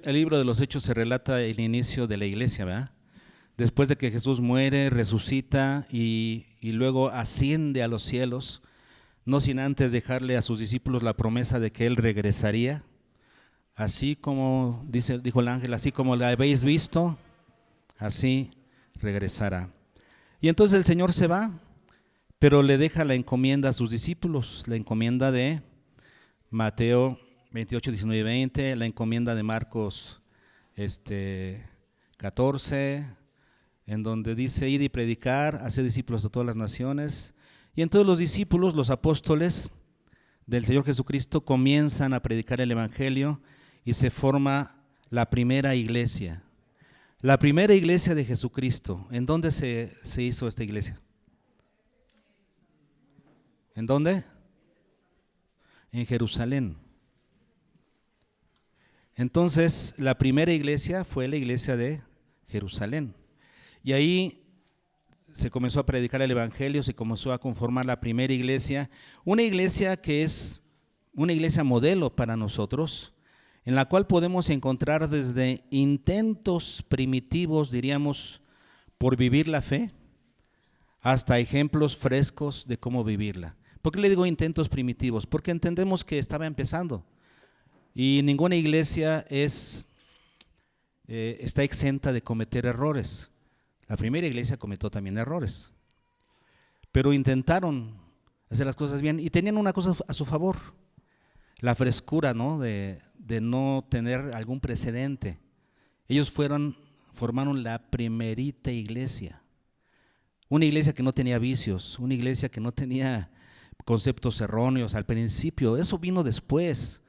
el libro de los Hechos se relata el inicio de la iglesia, ¿verdad? Después de que Jesús muere, resucita y luego asciende a los cielos, no sin antes dejarle a sus discípulos la promesa de que Él regresaría, así como dijo el ángel, así como la habéis visto, así regresará. Y entonces el Señor se va, pero le deja la encomienda a sus discípulos, la encomienda de Mateo 28, 19 y 20, la encomienda de Marcos 14, en donde dice, id y predicar, hacer discípulos de todas las naciones. Y entonces los discípulos, los apóstoles del Señor Jesucristo, comienzan a predicar el Evangelio y se forma la primera iglesia. La primera iglesia de Jesucristo. ¿En dónde se hizo esta iglesia? ¿En dónde? En Jerusalén. Entonces, la primera iglesia fue la iglesia de Jerusalén. Y ahí se comenzó a predicar el Evangelio, se comenzó a conformar la primera iglesia, una iglesia que es una iglesia modelo para nosotros, en la cual podemos encontrar desde intentos primitivos, diríamos, por vivir la fe, hasta ejemplos frescos de cómo vivirla. ¿Por qué le digo intentos primitivos? Porque entendemos que estaba empezando y ninguna iglesia está exenta de cometer errores. La primera iglesia cometió también errores, pero intentaron hacer las cosas bien y tenían una cosa a su favor, la frescura, ¿no? de no tener algún precedente. Ellos formaron la primerita iglesia, una iglesia que no tenía vicios, una iglesia que no tenía conceptos erróneos al principio, eso vino después,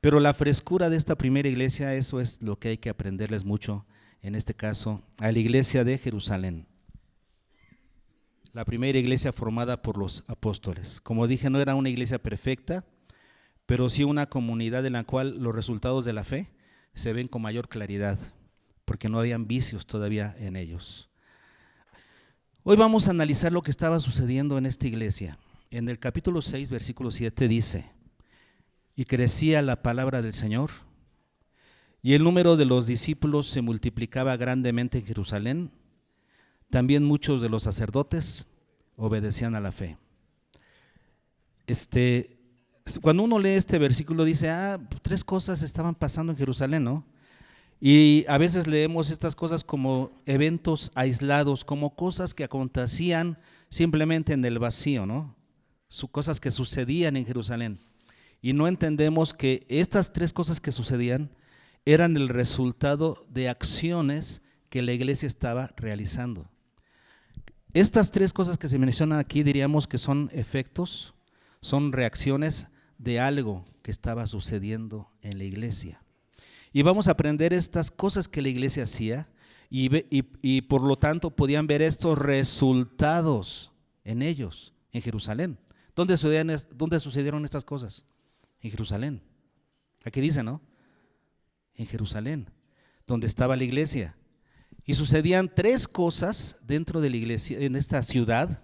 pero la frescura de esta primera iglesia, eso es lo que hay que aprenderles mucho, en este caso, a la iglesia de Jerusalén. La primera iglesia formada por los apóstoles. Como dije, no era una iglesia perfecta, pero sí una comunidad en la cual los resultados de la fe se ven con mayor claridad, porque no habían vicios todavía en ellos. Hoy vamos a analizar lo que estaba sucediendo en esta iglesia. En el capítulo 6, versículo 7 dice, y crecía la palabra del Señor, y el número de los discípulos se multiplicaba grandemente en Jerusalén. También muchos de los sacerdotes obedecían a la fe. Cuando uno lee este versículo dice, tres cosas estaban pasando en Jerusalén, ¿no? Y a veces leemos estas cosas como eventos aislados, como cosas que acontecían simplemente en el vacío, ¿no? Cosas que sucedían en Jerusalén. Y no entendemos que estas tres cosas que sucedían eran el resultado de acciones que la iglesia estaba realizando. Estas tres cosas que se mencionan aquí diríamos que son efectos, son reacciones de algo que estaba sucediendo en la iglesia. Y vamos a aprender estas cosas que la iglesia hacía y por lo tanto podían ver estos resultados en ellos, en Jerusalén. ¿Dónde sucedieron estas cosas? En Jerusalén. Aquí dice, ¿no? En Jerusalén, donde estaba la iglesia. Y sucedían tres cosas dentro de la iglesia, en esta ciudad,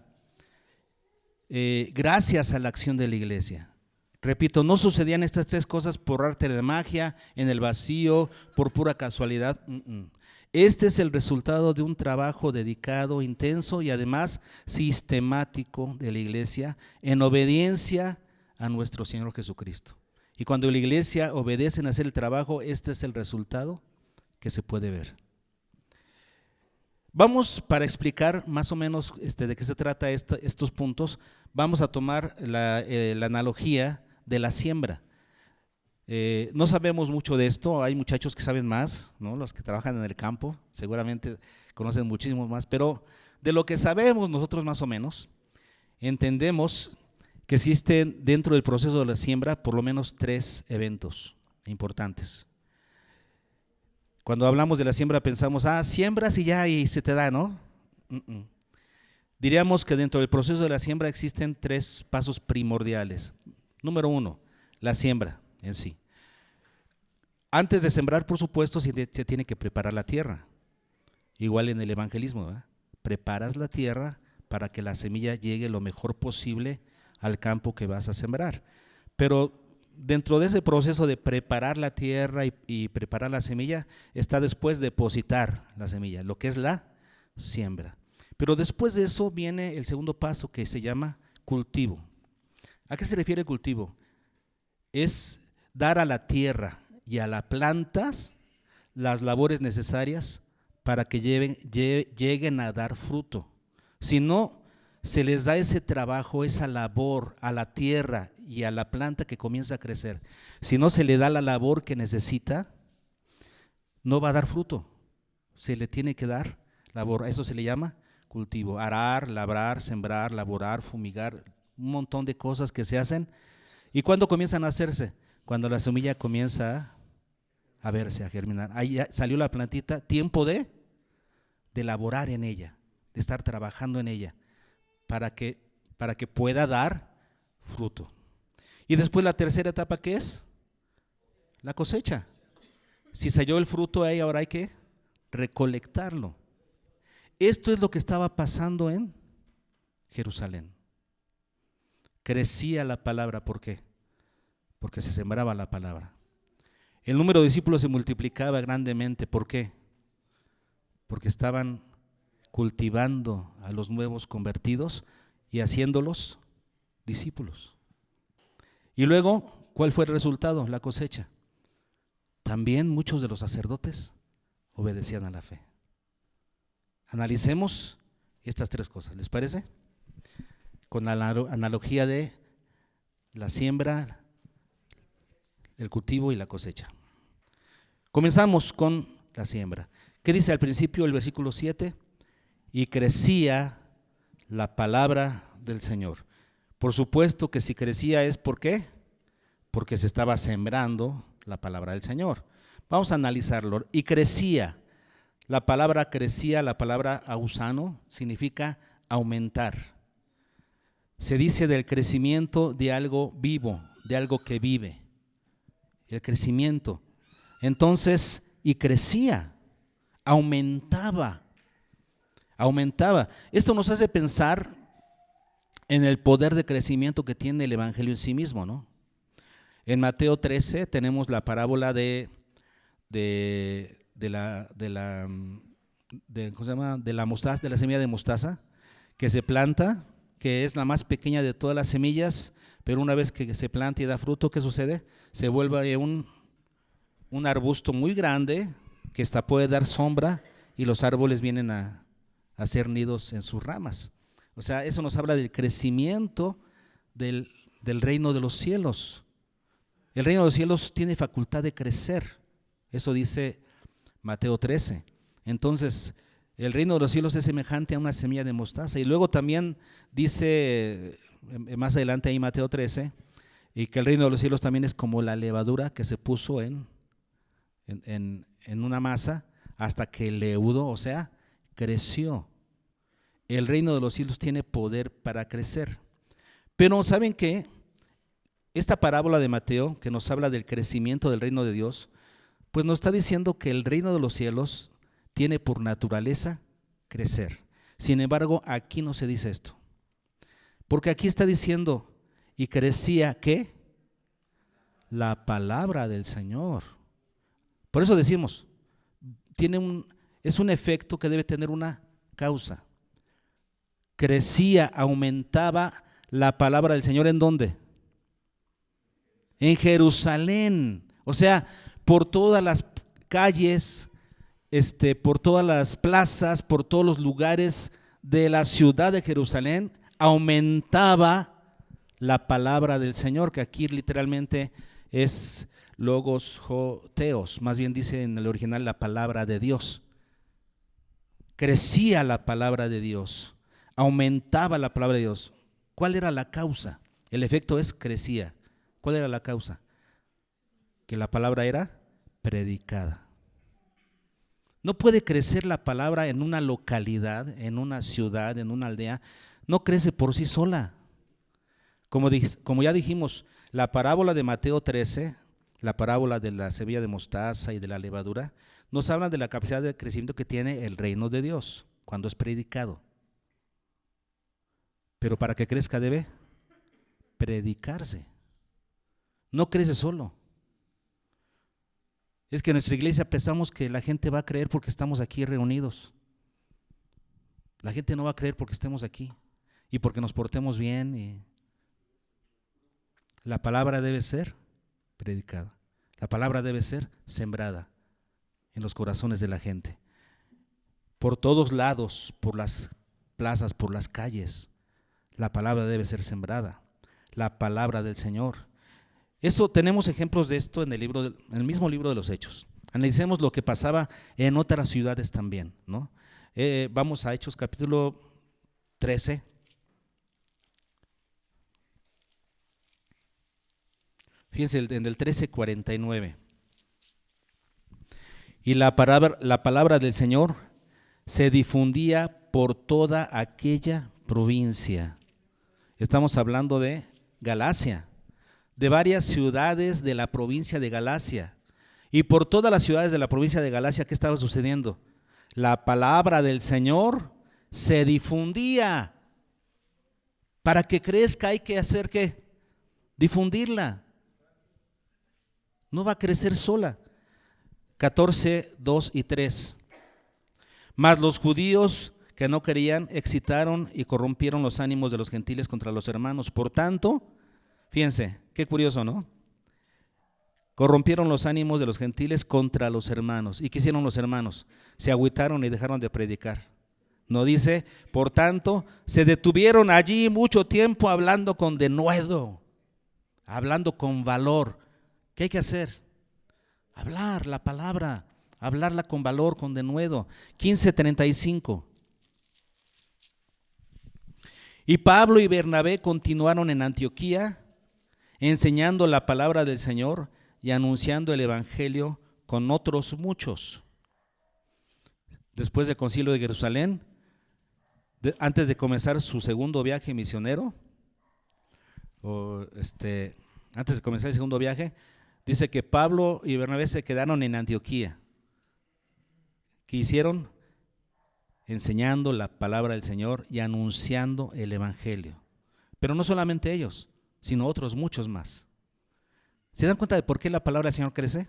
gracias a la acción de la iglesia. Repito, no sucedían estas tres cosas por arte de magia, en el vacío, por pura casualidad. Este es el resultado de un trabajo dedicado, intenso y además sistemático de la iglesia en obediencia a nuestro Señor Jesucristo. Y cuando la iglesia obedece en hacer el trabajo, este es el resultado que se puede ver. Vamos, para explicar más o menos de qué se trata estos puntos, vamos a tomar la analogía de la siembra. No sabemos mucho de esto, hay muchachos que saben más, ¿no? Los que trabajan en el campo seguramente conocen muchísimo más, pero de lo que sabemos nosotros más o menos, entendemos que existen dentro del proceso de la siembra por lo menos tres eventos importantes. Cuando hablamos de la siembra pensamos, siembras y ya y se te da, ¿no? Diríamos que dentro del proceso de la siembra existen tres pasos primordiales. Número 1, la siembra en sí. Antes de sembrar, por supuesto, se tiene que preparar la tierra. Igual en el evangelismo, ¿verdad? Preparas la tierra para que la semilla llegue lo mejor posible al campo que vas a sembrar. Pero dentro de ese proceso de preparar la tierra y preparar la semilla, está después depositar la semilla, lo que es la siembra. Pero después de eso viene el segundo paso, que se llama cultivo. ¿A qué se refiere cultivo? Es dar a la tierra y a las plantas las labores necesarias para que lleguen a dar fruto. Si no se les da ese trabajo, esa labor a la tierra y a la planta que comienza a crecer, si no se le da la labor que necesita, no va a dar fruto. Se le tiene que dar labor. A eso se le llama cultivo. Arar, labrar, sembrar, laborar, fumigar, un montón de cosas que se hacen. ¿Y cuándo comienzan a hacerse? Cuando la semilla comienza a verse, a germinar. Ahí ya salió la plantita, tiempo de laborar en ella, de estar trabajando en ella, para que pueda dar fruto. Y después la tercera etapa, ¿qué es? La cosecha. Si salió el fruto ahí, ahora hay que recolectarlo. Esto es lo que estaba pasando en Jerusalén. Crecía la palabra, ¿por qué? Porque se sembraba la palabra. El número de discípulos se multiplicaba grandemente, ¿por qué? Porque estaban cultivando a los nuevos convertidos y haciéndolos discípulos. Y luego, ¿cuál fue el resultado? La cosecha. También muchos de los sacerdotes obedecían a la fe. Analicemos estas tres cosas, ¿les parece? Con la analogía de la siembra, el cultivo y la cosecha. Comenzamos con la siembra. ¿Qué dice al principio el versículo 7? Y crecía la palabra del Señor. Por supuesto que si crecía es ¿por qué? Porque se estaba sembrando la palabra del Señor. Vamos a analizarlo. Y crecía. La palabra crecía, la palabra ausano, significa aumentar. Se dice del crecimiento de algo vivo, de algo que vive. El crecimiento. Entonces, y crecía, aumentaba. Esto nos hace pensar en el poder de crecimiento que tiene el Evangelio en sí mismo, ¿no? En Mateo 13 tenemos la parábola de la mostaza, de la semilla de mostaza, que se planta, que es la más pequeña de todas las semillas, pero una vez que se planta y da fruto, ¿qué sucede? Se vuelve un arbusto muy grande que hasta puede dar sombra y los árboles vienen a hacer nidos en sus ramas. O sea, eso nos habla del crecimiento del reino de los cielos. El reino de los cielos tiene facultad de crecer. Eso dice Mateo 13. Entonces, el reino de los cielos es semejante a una semilla de mostaza. Y luego también dice, más adelante ahí Mateo 13, y que el reino de los cielos también es como la levadura que se puso en una masa hasta que leudó, o sea, creció. El reino de los cielos tiene poder para crecer. Pero ¿saben qué? Esta parábola de Mateo, que nos habla del crecimiento del reino de Dios, pues nos está diciendo que el reino de los cielos tiene por naturaleza crecer. Sin embargo, aquí no se dice esto. Porque aquí está diciendo, y crecía, ¿qué? La palabra del Señor. Por eso decimos, es un efecto que debe tener una causa. Crecía, aumentaba la palabra del Señor, ¿en dónde? En Jerusalén. O sea, por todas las calles, por todas las plazas, por todos los lugares de la ciudad de Jerusalén, aumentaba la palabra del Señor, que aquí literalmente es logos ho theos, más bien dice en el original la palabra de Dios. Crecía la palabra de Dios, aumentaba la palabra de Dios. ¿Cuál era la causa? El efecto es crecía. ¿Cuál era la causa? Que la palabra era predicada. No puede crecer la palabra en una localidad, en una ciudad, en una aldea. No crece por sí sola. Como ya dijimos, la parábola de Mateo 13, la parábola de la semilla de mostaza y de la levadura, nos habla de la capacidad de crecimiento que tiene el reino de Dios cuando es predicado. Pero para que crezca debe predicarse. No crece solo. Es que en nuestra iglesia pensamos que la gente va a creer porque estamos aquí reunidos. La gente no va a creer porque estemos aquí y porque nos portemos bien. La palabra debe ser predicada. La palabra debe ser sembrada en los corazones de la gente. Por todos lados, por las plazas, por las calles, la palabra debe ser sembrada. La palabra del Señor. Eso, tenemos ejemplos de esto en el mismo libro de los Hechos. Analicemos lo que pasaba en otras ciudades también, ¿no? Vamos a Hechos capítulo 13. Fíjense en el 13:49. Y la palabra del Señor se difundía por toda aquella provincia. Estamos hablando de Galacia, de varias ciudades de la provincia de Galacia. Y por todas las ciudades de la provincia de Galacia, ¿qué estaba sucediendo? La palabra del Señor se difundía. Para que crezca hay que hacer ¿qué? Difundirla. No va a crecer sola. 14, 2 y 3. Mas los judíos que no querían excitaron y corrompieron los ánimos de los gentiles contra los hermanos. Por tanto, fíjense, qué curioso, ¿no? Corrompieron los ánimos de los gentiles contra los hermanos. ¿Y qué hicieron los hermanos? Se agüitaron y dejaron de predicar. No dice, por tanto, se detuvieron allí mucho tiempo hablando con denuedo, hablando con valor. ¿Qué hay que hacer? Hablar la palabra, hablarla con valor, con denuedo. 15:35. Y Pablo y Bernabé continuaron en Antioquía, enseñando la palabra del Señor y anunciando el evangelio con otros muchos. Después del concilio de Jerusalén, antes de comenzar su segundo viaje misionero, antes de comenzar el segundo viaje, dice que Pablo y Bernabé se quedaron en Antioquía. ¿Qué hicieron? Enseñando la palabra del Señor y anunciando el evangelio. Pero no solamente ellos, sino otros muchos más. ¿Se dan cuenta de por qué la palabra del Señor crece?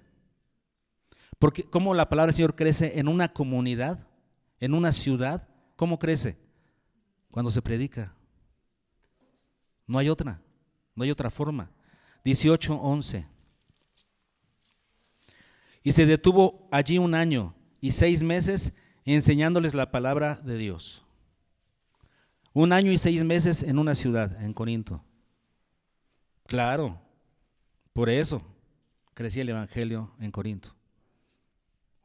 Porque cómo la palabra del Señor crece en una comunidad, en una ciudad. ¿Cómo crece? Cuando se predica. No hay otra forma. 18:11. Y se detuvo allí 1 año y 6 meses enseñándoles la palabra de Dios. 1 año y 6 meses en una ciudad, en Corinto. Claro, por eso crecía el evangelio en Corinto.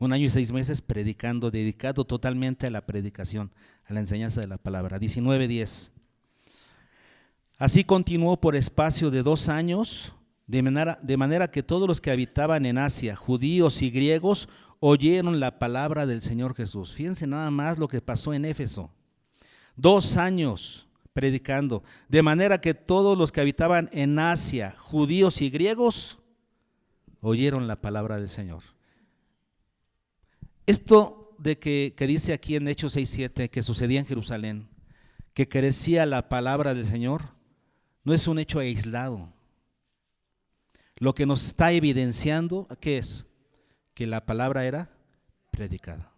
1 año y 6 meses predicando, dedicado totalmente a la predicación, a la enseñanza de la palabra. 19:10. Así continuó por espacio de 2 años, de manera que todos los que habitaban en Asia, judíos y griegos, oyeron la palabra del Señor Jesús. Fíjense nada más lo que pasó en Éfeso. 2 años predicando, de manera que todos los que habitaban en Asia, judíos y griegos, oyeron la palabra del Señor. Esto de que dice aquí en Hechos 6:7 que sucedía en Jerusalén, que crecía la palabra del Señor, no es un hecho aislado. Lo que nos está evidenciando, ¿qué es? Que la palabra era predicada.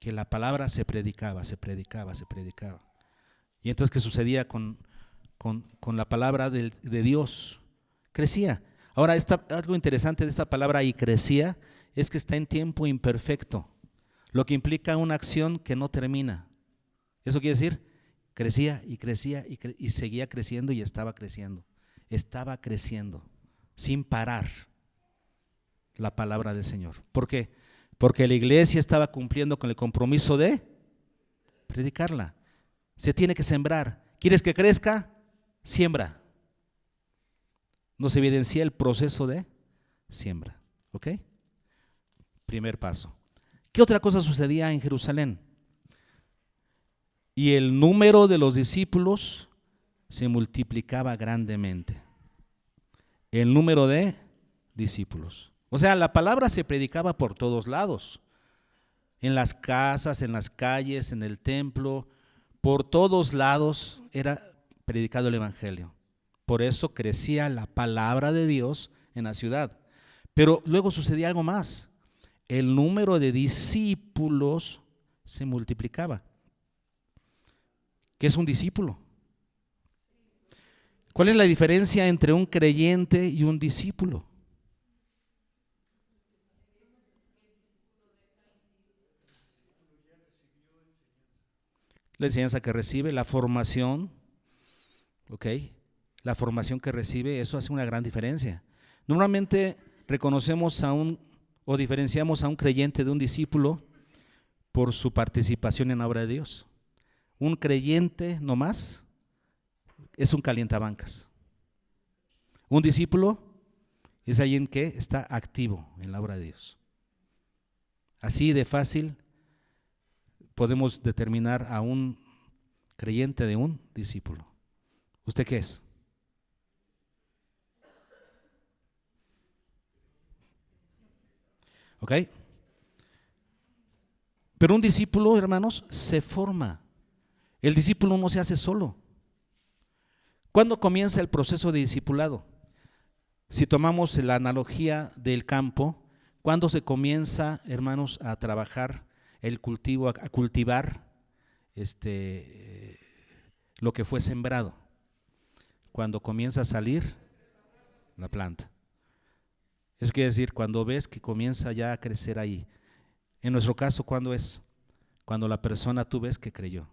Que la palabra se predicaba. Y entonces, ¿qué sucedía con la palabra de Dios? Crecía. Ahora, algo interesante de esta palabra y crecía es que está en tiempo imperfecto, lo que implica una acción que no termina. Eso quiere decir, crecía y seguía creciendo y estaba creciendo. Estaba creciendo sin parar la palabra del Señor. ¿Por qué? Porque la iglesia estaba cumpliendo con el compromiso de predicarla. Se tiene que sembrar. ¿Quieres que crezca? Siembra. Nos evidencia el proceso de siembra. ¿Ok? Primer paso. ¿Qué otra cosa sucedía en Jerusalén? Y el número de los discípulos se multiplicaba grandemente. El número de discípulos. O sea, la palabra se predicaba por todos lados. En las casas, en las calles, en el templo, por todos lados era predicado el evangelio. Por eso crecía la palabra de Dios en la ciudad. Pero luego sucedía algo más. El número de discípulos se multiplicaba. ¿Qué es un discípulo? ¿Cuál es la diferencia entre un creyente y un discípulo? La enseñanza que recibe, la formación, ¿ok? La formación que recibe, eso hace una gran diferencia. Normalmente reconocemos o diferenciamos a un creyente de un discípulo por su participación en la obra de Dios. Un creyente nomás es un calientabancas. Un discípulo es alguien que está activo en la obra de Dios. Así de fácil podemos determinar a un creyente de un discípulo. ¿Usted qué es? ¿Ok? Pero un discípulo, hermanos, se forma. El discípulo no se hace solo. ¿Cuándo comienza el proceso de discipulado? Si tomamos la analogía del campo, ¿cuándo se comienza, hermanos, a trabajar el cultivo, a cultivar lo que fue sembrado? Cuando comienza a salir la planta. Eso quiere decir, cuando ves que comienza ya a crecer ahí. En nuestro caso, ¿cuándo es? Cuando la persona tú ves que creyó.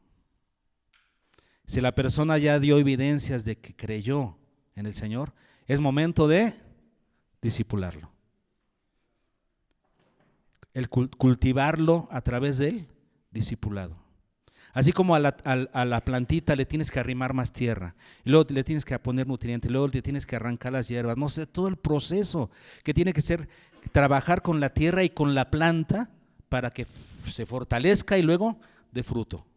Si la persona ya dio evidencias de que creyó en el Señor, es momento de discipularlo. El cultivarlo a través del discipulado. Así como a la plantita le tienes que arrimar más tierra, y luego le tienes que poner nutrientes, y luego le tienes que arrancar las hierbas, no sé, todo el proceso que tiene que ser, trabajar con la tierra y con la planta para que se fortalezca y luego dé fruto.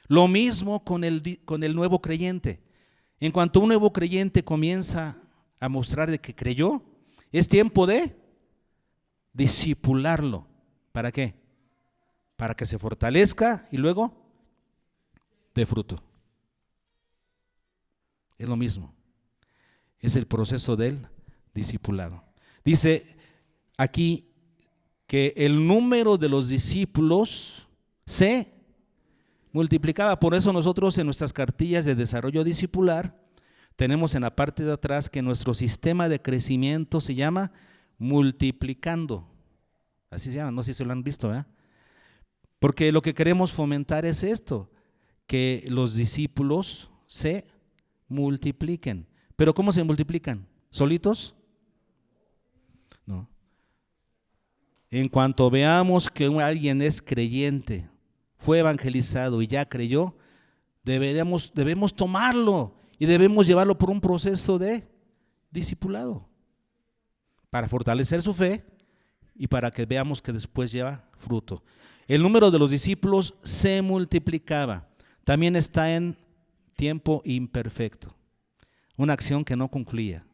Lo mismo con el nuevo creyente. En cuanto un nuevo creyente comienza a mostrar de que creyó, es tiempo de discipularlo. ¿Para qué? Para que se fortalezca y luego dé fruto. Es lo mismo. Es el proceso del discipulado. Dice aquí que el número de los discípulos se multiplicaba. Por eso nosotros en nuestras cartillas de desarrollo discipular tenemos en la parte de atrás que nuestro sistema de crecimiento se llama multiplicando. Así se llama, no sé si lo han visto, ¿verdad? Porque lo que queremos fomentar es esto, que los discípulos se multipliquen. ¿Pero cómo se multiplican? ¿Solitos? No. En cuanto veamos que alguien es creyente, fue evangelizado y ya creyó, debemos tomarlo y debemos llevarlo por un proceso de discipulado para fortalecer su fe y para que veamos que después lleva fruto. El número de los discípulos se multiplicaba. También está en tiempo imperfecto, una acción que no concluía.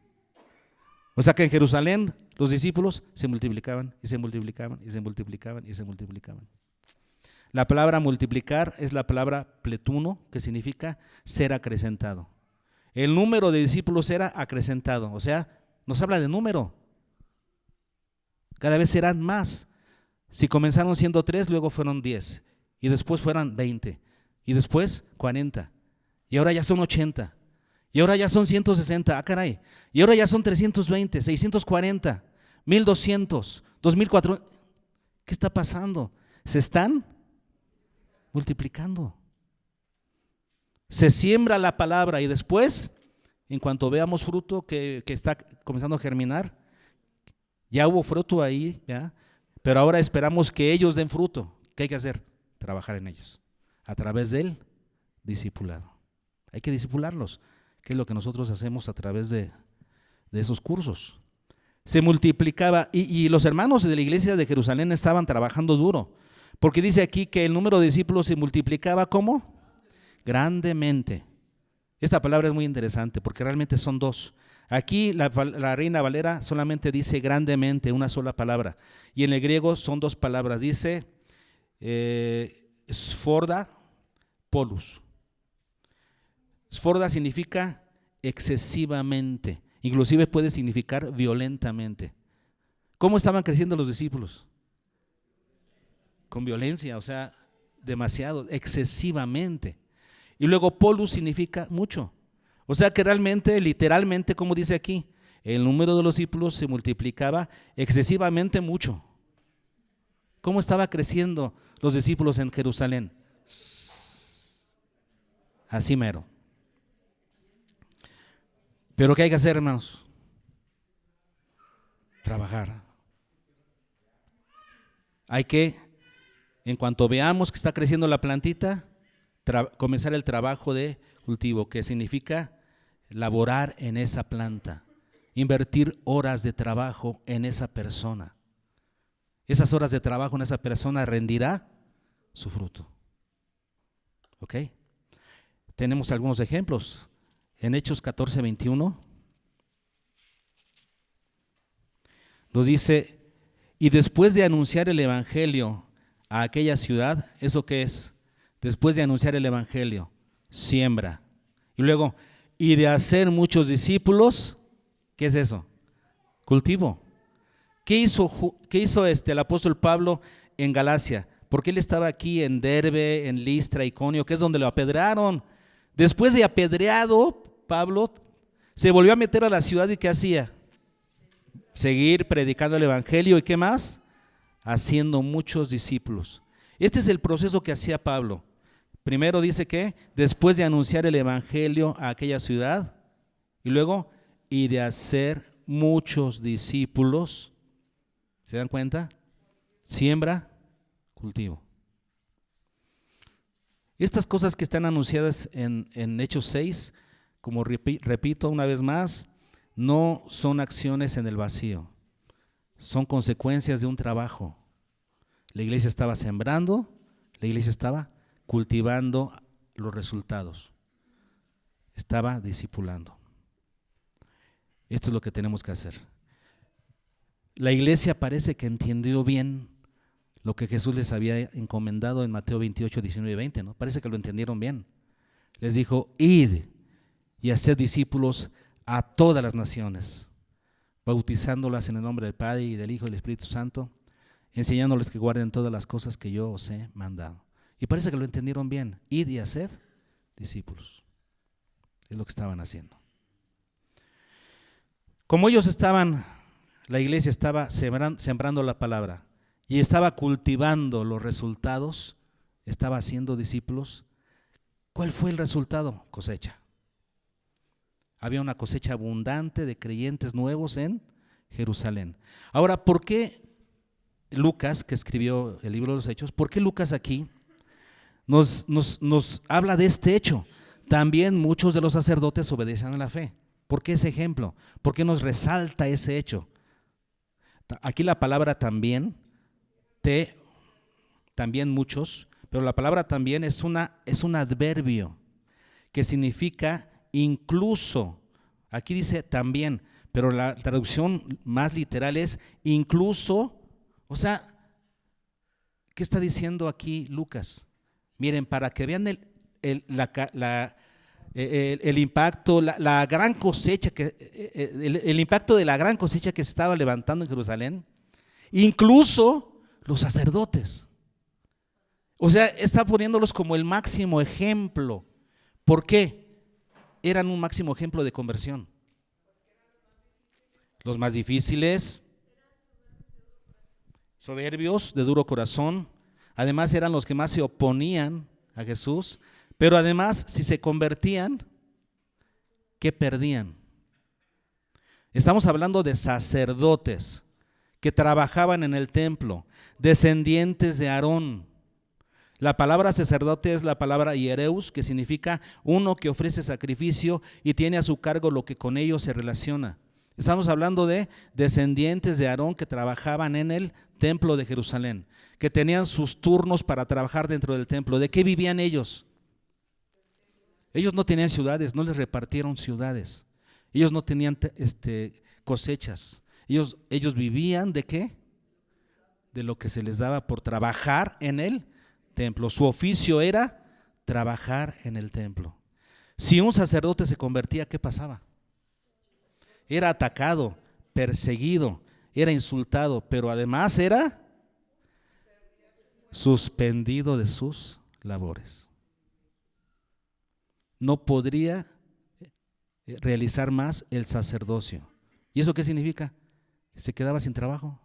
O sea que en Jerusalén los discípulos se multiplicaban y se multiplicaban y se multiplicaban y se multiplicaban. La palabra multiplicar es la palabra pletuno, que significa ser acrecentado. El número de discípulos era acrecentado, o sea, nos habla de número. Cada vez serán más. Si comenzaron siendo 3, luego fueron 10, y después fueron 20, y después 40, y ahora ya son 80, y ahora ya son 160, caray, y ahora ya son 320, 640, 1200, 2400. ¿Qué está pasando? Se están multiplicando. Se siembra la palabra y después, en cuanto veamos fruto que está comenzando a germinar, ya hubo fruto ahí, ¿ya? Pero ahora esperamos que ellos den fruto. ¿Qué hay que hacer? Trabajar en ellos a través del discipulado. Hay que discipularlos, que es lo que nosotros hacemos a través de esos cursos. Se multiplicaba y los hermanos de la iglesia de Jerusalén estaban trabajando duro, porque dice aquí que el número de discípulos se multiplicaba ¿cómo? Grandemente. Esta palabra es muy interesante porque realmente son dos. Aquí la Reina Valera solamente dice grandemente, una sola palabra, y en el griego son dos palabras, dice sforda, polus. Sforda significa excesivamente. Inclusive puede significar violentamente. ¿Cómo estaban creciendo los discípulos? Con violencia, o sea, demasiado, excesivamente. Y luego polus significa mucho. O sea que realmente, literalmente, como dice aquí, el número de los discípulos se multiplicaba excesivamente mucho. ¿Cómo estaba creciendo los discípulos en Jerusalén? Así mero. Pero ¿qué hay que hacer, hermanos? Trabajar. Hay que, en cuanto veamos que está creciendo la plantita, comenzar el trabajo de cultivo, que significa laborar en esa planta, invertir horas de trabajo en esa persona. Esas horas de trabajo en esa persona rendirá su fruto. ¿Ok? Tenemos algunos ejemplos. En Hechos 14:21 nos dice: y después de anunciar el evangelio a aquella ciudad, ¿eso qué es? Después de anunciar el evangelio, siembra. Y luego, y de hacer muchos discípulos, ¿qué es eso? Cultivo. ¿Qué hizo el apóstol Pablo en Galacia? Porque él estaba aquí en Derbe, en Listra, Iconio, que es donde lo apedrearon. Después de apedreado, Pablo se volvió a meter a la ciudad y ¿qué hacía? Seguir predicando el evangelio y ¿qué más? Haciendo muchos discípulos. Este es el proceso que hacía Pablo. Primero dice que después de anunciar el evangelio a aquella ciudad, y luego, y de hacer muchos discípulos. ¿Se dan cuenta? Siembra, cultivo. Estas cosas que están anunciadas en Hechos 6, como repito una vez más, no son acciones en el vacío, son consecuencias de un trabajo. La iglesia estaba sembrando, la iglesia estaba cultivando los resultados, estaba discipulando. Esto es lo que tenemos que hacer. La iglesia parece que entendió bien lo que Jesús les había encomendado en Mateo 28, 19 y 20, ¿no? Parece que lo entendieron bien. Les dijo: id y haced discípulos a todas las naciones, bautizándolas en el nombre del Padre y del Hijo y del Espíritu Santo, enseñándoles que guarden todas las cosas que yo os he mandado. Y parece que lo entendieron bien. Id y haced discípulos. Es lo que estaban haciendo. Como ellos estaban, la iglesia estaba sembrando la palabra y estaba cultivando los resultados, estaba haciendo discípulos. ¿Cuál fue el resultado? Cosecha. Había una cosecha abundante de creyentes nuevos en Jerusalén. Ahora, ¿por qué Lucas, que escribió el libro de los Hechos, por qué Lucas aquí nos habla de este hecho? También muchos de los sacerdotes obedecían a la fe. ¿Por qué ese ejemplo? ¿Por qué nos resalta ese hecho? Aquí la palabra también muchos, pero la palabra también es un adverbio que significa incluso. Aquí dice también, pero la traducción más literal es incluso. O sea, ¿qué está diciendo aquí Lucas? Miren, para que vean el impacto, la gran cosecha, el impacto de la gran cosecha que se estaba levantando en Jerusalén, incluso los sacerdotes. O sea, está poniéndolos como el máximo ejemplo. ¿Por qué? Eran un máximo ejemplo de conversión. Los más difíciles, soberbios, de duro corazón. Además eran los que más se oponían a Jesús. Pero además, si se convertían, ¿qué perdían? Estamos hablando de sacerdotes que trabajaban en el templo, descendientes de Aarón. La palabra sacerdote es la palabra hiereus, que significa uno que ofrece sacrificio y tiene a su cargo lo que con ellos se relaciona. Estamos hablando de descendientes de Aarón que trabajaban en el templo de Jerusalén, que tenían sus turnos para trabajar dentro del templo. ¿De qué vivían ellos? Ellos no tenían ciudades, no les repartieron ciudades. Ellos no tenían cosechas. Ellos vivían ¿de qué? De lo que se les daba por trabajar en el templo. Su oficio era trabajar en el templo. Si un sacerdote se convertía, ¿qué pasaba? Era atacado, perseguido, era insultado, pero además era suspendido de sus labores. No podría realizar más el sacerdocio. ¿Y eso qué significa? Se quedaba sin trabajo.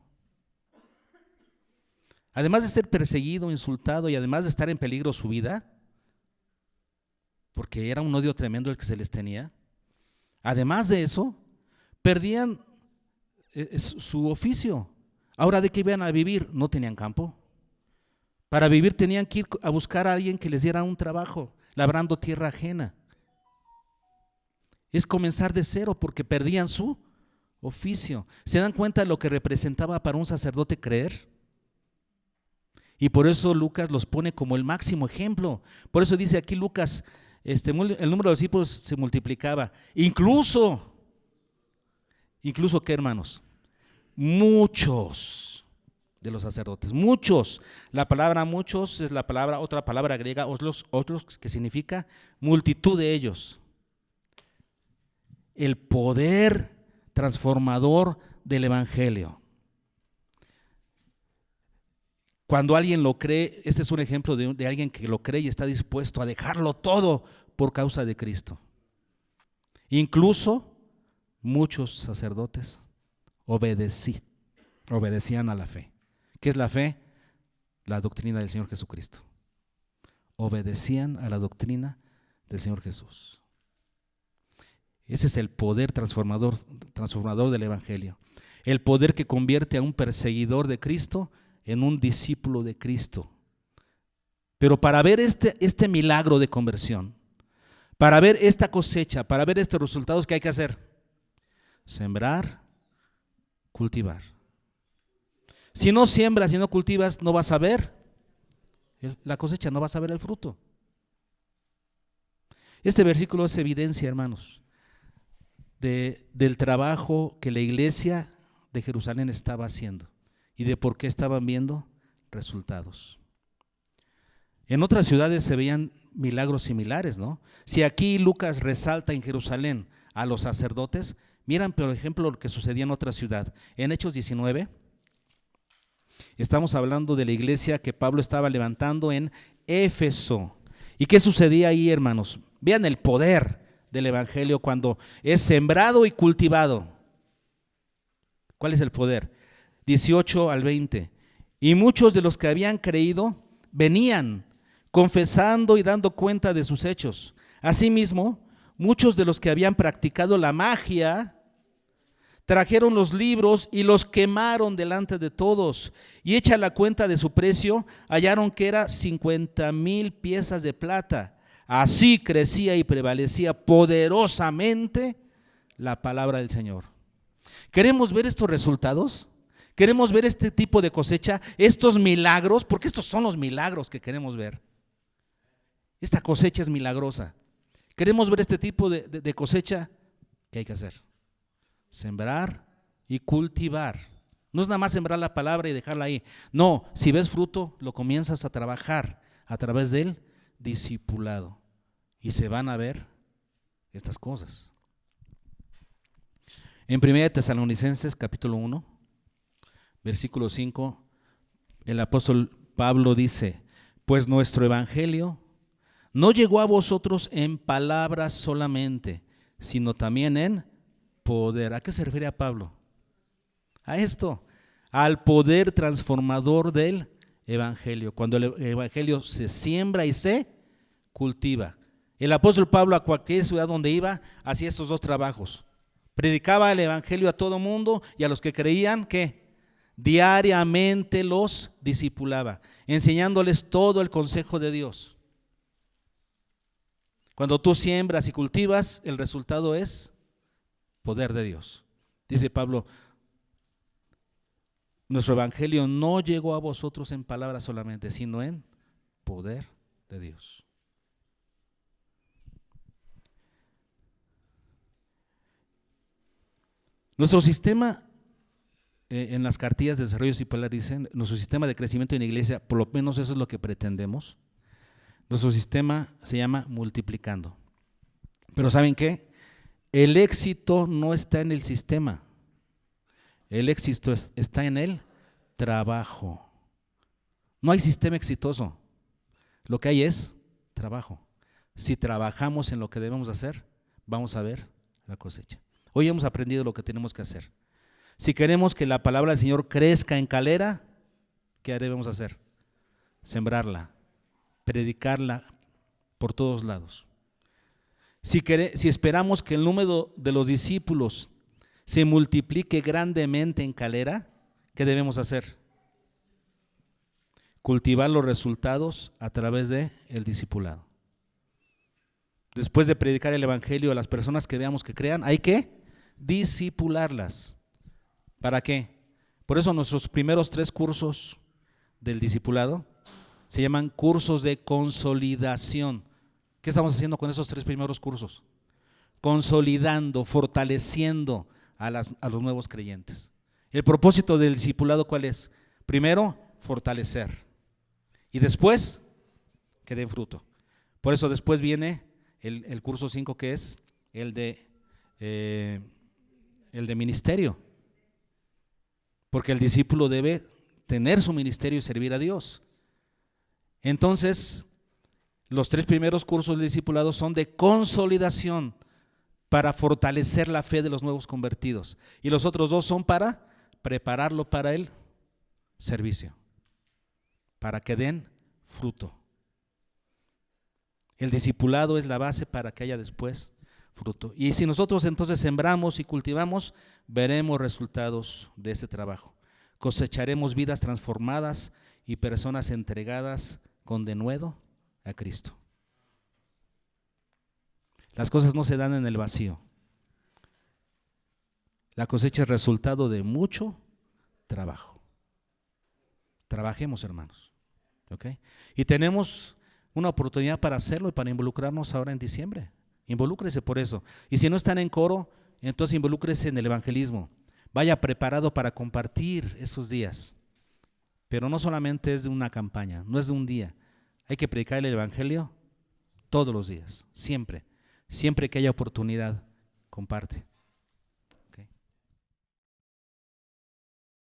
Además de ser perseguido, insultado y además de estar en peligro su vida, porque era un odio tremendo el que se les tenía, además de eso, perdían su oficio. Ahora, ¿de qué iban a vivir? No tenían campo. Para vivir tenían que ir a buscar a alguien que les diera un trabajo, labrando tierra ajena. Es comenzar de cero porque perdían su oficio. ¿Se dan cuenta de lo que representaba para un sacerdote creer? Y por eso Lucas los pone como el máximo ejemplo. Por eso dice aquí Lucas, el número de discípulos se multiplicaba. Incluso, ¿qué, hermanos? Muchos de los sacerdotes, muchos. La palabra muchos es otra palabra griega, otros, que significa multitud de ellos. El poder transformador del evangelio. Cuando alguien lo cree, este es un ejemplo de alguien que lo cree y está dispuesto a dejarlo todo por causa de Cristo. Incluso muchos sacerdotes obedecían a la fe. ¿Qué es la fe? La doctrina del Señor Jesucristo. Obedecían a la doctrina del Señor Jesús. Ese es el poder transformador del evangelio. El poder que convierte a un perseguidor de Cristo en un discípulo de Cristo. Pero para ver este milagro de conversión, para ver esta cosecha, para ver estos resultados, ¿qué hay que hacer? Sembrar, cultivar. Si no siembras, si no cultivas, no vas a ver la cosecha, no vas a ver el fruto. Este versículo es evidencia, hermanos, del trabajo que la iglesia de Jerusalén estaba haciendo y de por qué estaban viendo resultados. En otras ciudades se veían milagros similares, ¿no? Si aquí Lucas resalta en Jerusalén a los sacerdotes, miran por ejemplo lo que sucedía en otra ciudad. En Hechos 19, estamos hablando de la iglesia que Pablo estaba levantando en Éfeso. ¿Y qué sucedía ahí, hermanos? Vean el poder del evangelio cuando es sembrado y cultivado. ¿Cuál es el poder? 18 al 20. Y muchos de los que habían creído venían confesando y dando cuenta de sus hechos. Asimismo, muchos de los que habían practicado la magia trajeron los libros y los quemaron delante de todos. Y hecha la cuenta de su precio, hallaron que era 50,000 piezas de plata. Así crecía y prevalecía poderosamente la palabra del Señor. ¿Queremos ver estos resultados? ¿Queremos ver este tipo de cosecha? Estos milagros, porque estos son los milagros que queremos ver. Esta cosecha es milagrosa. ¿Queremos ver este tipo de cosecha? ¿Qué hay que hacer? Sembrar y cultivar. No es nada más sembrar la palabra y dejarla ahí. No, si ves fruto, lo comienzas a trabajar a través del discipulado. Y se van a ver estas cosas. En 1 Tesalonicenses capítulo 1, versículo 5, el apóstol Pablo dice: pues nuestro evangelio no llegó a vosotros en palabras solamente, sino también en poder. ¿A qué se refiere a Pablo? A esto, al poder transformador del evangelio. Cuando el evangelio se siembra y se cultiva. El apóstol Pablo a cualquier ciudad donde iba hacía estos dos trabajos. Predicaba el evangelio a todo mundo y a los que creían, ¿qué? Diariamente los discipulaba, enseñándoles todo el consejo de Dios. Cuando tú siembras y cultivas, el resultado es poder de Dios. Dice Pablo: nuestro evangelio no llegó a vosotros en palabras solamente, sino en poder de Dios. Nuestro sistema, en las cartillas de desarrollo discipular dicen, nuestro sistema de crecimiento en la iglesia, por lo menos eso es lo que pretendemos. Nuestro sistema se llama multiplicando. Pero ¿saben qué? El éxito no está en el sistema. El éxito está en el trabajo. No hay sistema exitoso. Lo que hay es trabajo. Si trabajamos en lo que debemos hacer, vamos a ver la cosecha. Hoy hemos aprendido lo que tenemos que hacer. Si queremos que la palabra del Señor crezca en Calera, ¿qué debemos hacer? Sembrarla, predicarla por todos lados. Si esperamos que el número de los discípulos se multiplique grandemente en Calera, ¿qué debemos hacer? Cultivar los resultados a través del discipulado. Después de predicar el evangelio a las personas que veamos que crean, hay que discipularlas. ¿Para qué? Por eso nuestros primeros 3 cursos del discipulado se llaman cursos de consolidación. ¿Qué estamos haciendo con esos 3 primeros cursos? Consolidando, fortaleciendo a los nuevos creyentes. El propósito del discipulado, ¿cuál es? Primero, fortalecer. Y después, que den fruto. Por eso después viene el curso 5, que es el de ministerio. Porque el discípulo debe tener su ministerio y servir a Dios. Entonces, los 3 primeros cursos del discipulado son de consolidación para fortalecer la fe de los nuevos convertidos. Y los otros 2 son para prepararlo para el servicio, para que den fruto. El discipulado es la base para que haya después fruto. Y si nosotros entonces sembramos y cultivamos, veremos resultados de ese trabajo. Cosecharemos vidas transformadas y personas entregadas con denuedo a Cristo. Las cosas no se dan en el vacío. La cosecha es resultado de mucho trabajo. Trabajemos, hermanos. ¿Ok? Y tenemos una oportunidad para hacerlo y para involucrarnos ahora en diciembre. Involúcrese por eso. Y si no están en coro, entonces involúcrese en el evangelismo. Vaya preparado para compartir esos días. Pero no solamente es de una campaña, no es de un día. Hay que predicar el evangelio todos los días, siempre. Siempre que haya oportunidad, comparte.